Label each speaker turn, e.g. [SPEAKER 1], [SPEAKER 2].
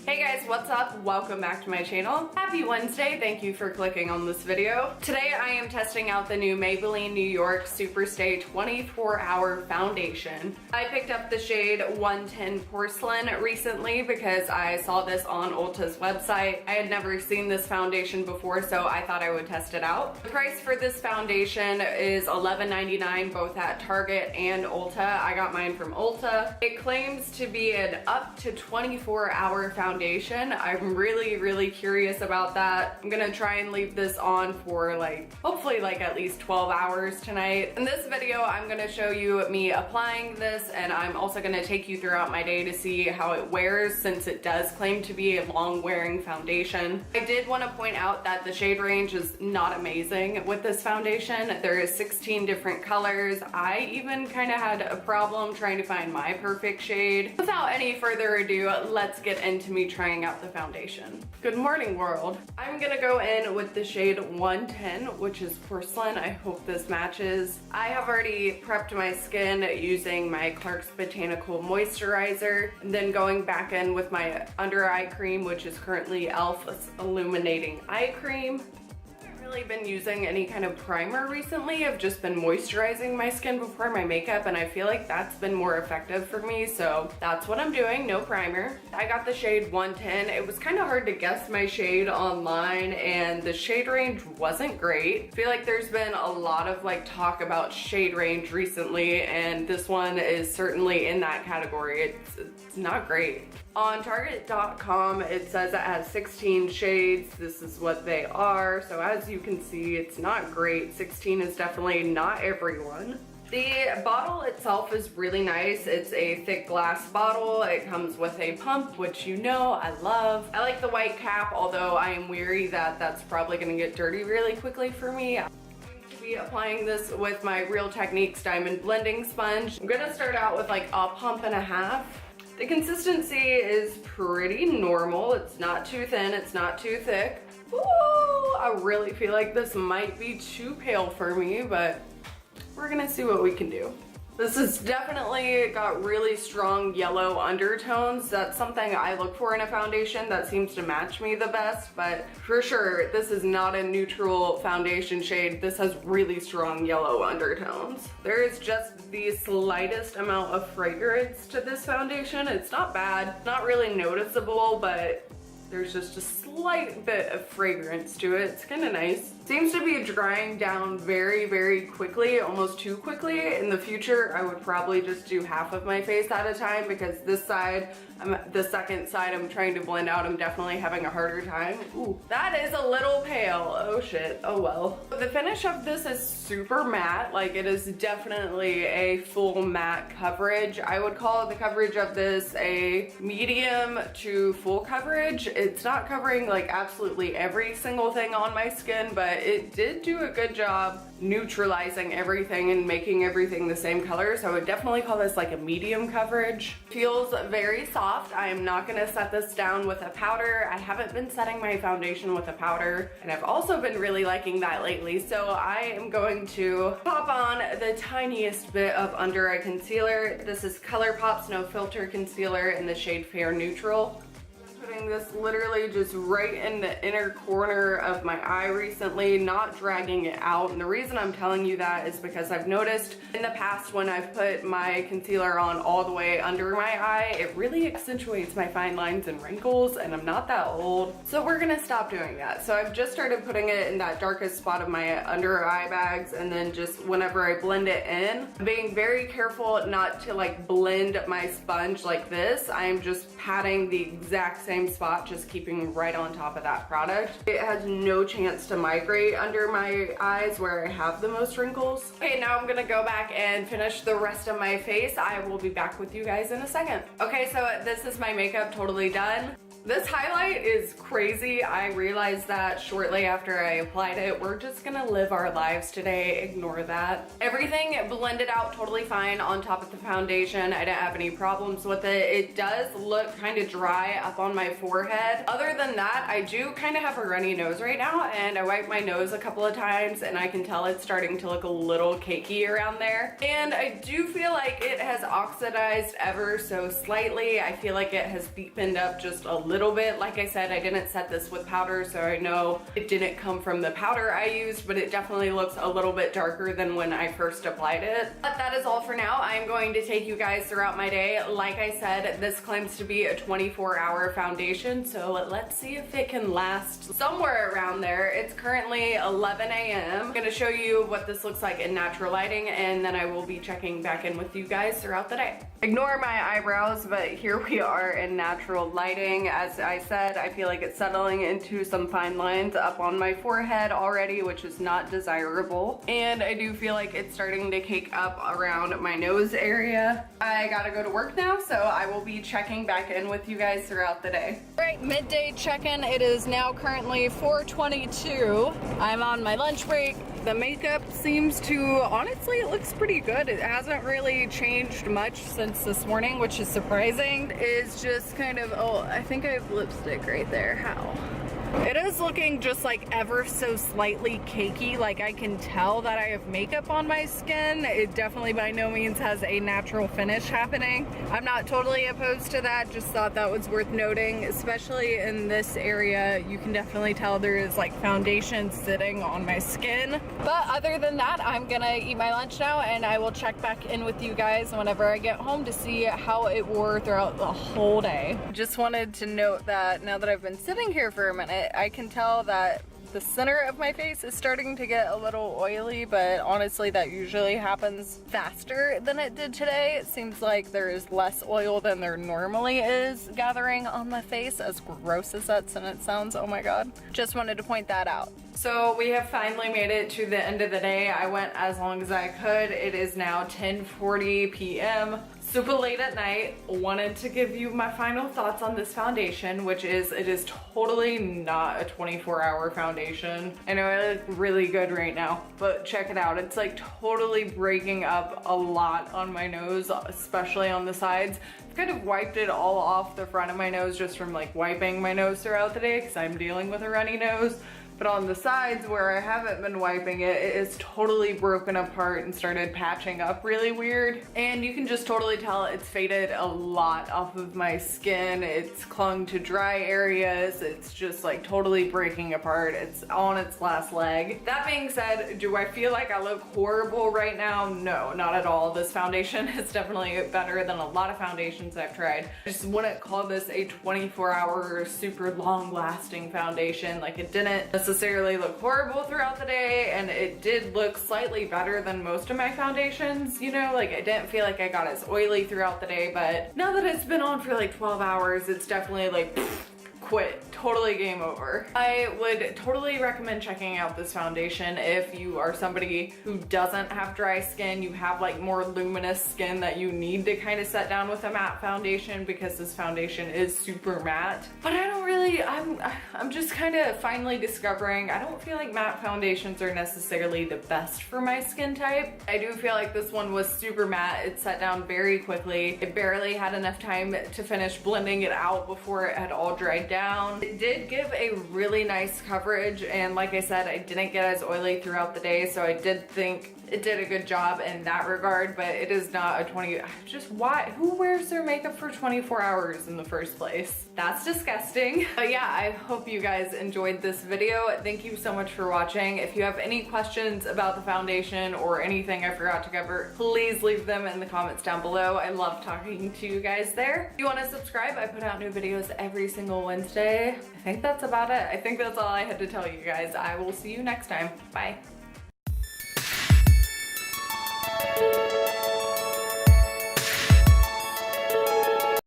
[SPEAKER 1] Hey guys, what's up? Welcome back to my channel. Happy Wednesday, thank you for clicking on this video. Today I am testing out the new Maybelline New York Super Stay 24-Hour Foundation. I picked up the shade 110 Porcelain recently because I saw this on Ulta's website. I had never seen this foundation before, so I thought I would test it out. The price for this foundation is $11.99 both at Target and Ulta. I got mine from Ulta. It claims to be an up to 24-hour foundation. I'm really curious about that. I'm gonna try and leave this on for hopefully at least 12 hours tonight. In this video, I'm gonna show you me applying this, and I'm also gonna take you throughout my day to see how it wears, since it does claim to be a long wearing foundation. I did want to point out that the shade range is not amazing with this foundation. There is 16 different colors. I even kind of had a problem trying to find my perfect shade. Without any further ado, let's get into me trying out the foundation. Good morning, world. I'm gonna go in with the shade 110, which is Porcelain. I hope this matches. I have already prepped my skin using my Clarks Botanical Moisturizer, and then going back in with my under eye cream, which is currently e.l.f.'s Illuminating Eye Cream. Really been using any kind of primer recently. I've just been moisturizing my skin before my makeup, and I feel like that's been more effective for me, so that's what I'm doing, no primer. I got the shade 110. It was kind of hard to guess my shade online, and the shade range wasn't great. I feel like there's been a lot of talk about shade range recently, and this one is certainly in that category. It's not great. On Target.com, it says it has 16 shades. This is what they are. So as you can see, it's not great. 16 is definitely not everyone. The bottle itself is really nice. It's a thick glass bottle. It comes with a pump, which you know I love. I like the white cap, although I am weary that that's probably gonna get dirty really quickly for me. I'm going to be applying this with my Real Techniques Diamond Blending Sponge. I'm gonna start out with a pump and a half. The consistency is pretty normal. It's not too thin, it's not too thick. Ooh, I really feel like this might be too pale for me, but we're gonna see what we can do. This has definitely got really strong yellow undertones. That's something I look for in a foundation that seems to match me the best, but for sure, this is not a neutral foundation shade. This has really strong yellow undertones. There is just the slightest amount of fragrance to this foundation. It's not bad, not really noticeable, but there's just a slight bit of fragrance to it. It's kind of nice. Seems to be drying down very quickly, almost too quickly. In the future, I would probably just do half of my face at a time, because this side, the second side I'm trying to blend out, I'm definitely having a harder time. Ooh, that is a little pale. Oh shit, oh well. The finish of this is super matte. It is definitely a full matte coverage. I would call the coverage of this a medium to full coverage. It's not covering absolutely every single thing on my skin, but it did do a good job neutralizing everything and making everything the same color. So I would definitely call this a medium coverage. Feels very soft. I am not gonna set this down with a powder. I haven't been setting my foundation with a powder, and I've also been really liking that lately. So I am going to pop on the tiniest bit of under eye concealer. This is ColourPop's No Filter Concealer in the shade Fair Neutral. Putting this literally just right in the inner corner of my eye recently, not dragging it out. And the reason I'm telling you that is because I've noticed in the past when I've put my concealer on all the way under my eye, it really accentuates my fine lines and wrinkles, and I'm not that old. So we're gonna stop doing that. So I've just started putting it in that darkest spot of my under eye bags, and then just whenever I blend it in, being very careful not to blend my sponge like this. I am just patting the exact same spot, just keeping right on top of that product. It has no chance to migrate under my eyes where I have the most wrinkles. Okay, now I'm gonna go back and finish the rest of my face. I will be back with you guys in a second. Okay, so this is my makeup totally done. This highlight is crazy. I realized that shortly after I applied it. We're just gonna live our lives today, ignore that. Everything blended out totally fine on top of the foundation. I didn't have any problems with it. It does look kind of dry up on my forehead. Other than that, I do kind of have a runny nose right now, and I wiped my nose a couple of times, and I can tell it's starting to look a little cakey around there. And I do feel like it has oxidized ever so slightly. I feel like it has deepened up just a little little bit. Like I said, I didn't set this with powder, so I know it didn't come from the powder I used, but it definitely looks a little bit darker than when I first applied it. But that is all for now. I'm going to take you guys throughout my day. Like I said, this claims to be a 24-hour foundation, so let's see if it can last somewhere around there. It's currently 11 a.m. I'm gonna show you what this looks like in natural lighting, and then I will be checking back in with you guys throughout the day. Ignore my eyebrows, but here we are in natural lighting. As I said, I feel like it's settling into some fine lines up on my forehead already, which is not desirable. And I do feel like it's starting to cake up around my nose area. I gotta go to work now, so I will be checking back in with you guys throughout the day. All right, midday check-in. It is now currently 4:22. I'm on my lunch break. The makeup seems to, honestly, it looks pretty good. It hasn't really changed much since this morning, which is surprising. It's just kind of, oh, I think I have lipstick right there. How? It is looking just like ever so slightly cakey. Like I can tell that I have makeup on my skin. It definitely by no means has a natural finish happening. I'm not totally opposed to that, just thought that was worth noting, especially in this area. You can definitely tell there is like foundation sitting on my skin. But other than that, I'm gonna eat my lunch now and I will check back in with you guys whenever I get home to see how it wore throughout the whole day. Just wanted to note that now that I've been sitting here for a minute, I can tell that the center of my face is starting to get a little oily, but honestly that usually happens faster than it did today. It seems like there is less oil than there normally is gathering on the face, as gross as that sentence sounds. Oh my god. Just wanted to point that out. So we have finally made it to the end of the day. I went as long as I could. It is now 10:40 p.m. super late at night. Wanted to give you my final thoughts on this foundation, which is it is totally not a 24-hour foundation. I know I look really good right now, but check it out. It's like totally breaking up a lot on my nose, especially on the sides. I've kind of wiped it all off the front of my nose just from like wiping my nose throughout the day because I'm dealing with a runny nose. But on the sides where I haven't been wiping it, it is totally broken apart and started patching up really weird. And you can just totally tell it's faded a lot off of my skin. It's clung to dry areas. It's just like totally breaking apart. It's on its last leg. That being said, do I feel like I look horrible right now? No, not at all. This foundation is definitely better than a lot of foundations I've tried. I just wouldn't call this a 24-hour super long lasting foundation. Like it didn't necessarily look horrible throughout the day, and it did look slightly better than most of my foundations, you know, like I didn't feel like I got as oily throughout the day, but now that it's been on for like 12 hours, it's definitely like quit. Totally game over. I would totally recommend checking out this foundation if you are somebody who doesn't have dry skin, you have like more luminous skin that you need to kind of set down with a matte foundation, because this foundation is super matte. But I don't really, I'm just kind of finally discovering I don't feel like matte foundations are necessarily the best for my skin type. I do feel like this one was super matte. It set down very quickly. It barely had enough time to finish blending it out before it had all dried down. It did give a really nice coverage, and like I said, I didn't get as oily throughout the day, so I did think it did a good job in that regard, but it is not a 20, just why, who wears their makeup for 24 hours in the first place? That's disgusting. But yeah, I hope you guys enjoyed this video. Thank you so much for watching. If you have any questions about the foundation or anything I forgot to cover, please leave them in the comments down below. I love talking to you guys there. If you want to subscribe, I put out new videos every single Wednesday. I think that's about it. I think that's all I had to tell you guys. I will see you next time. Bye.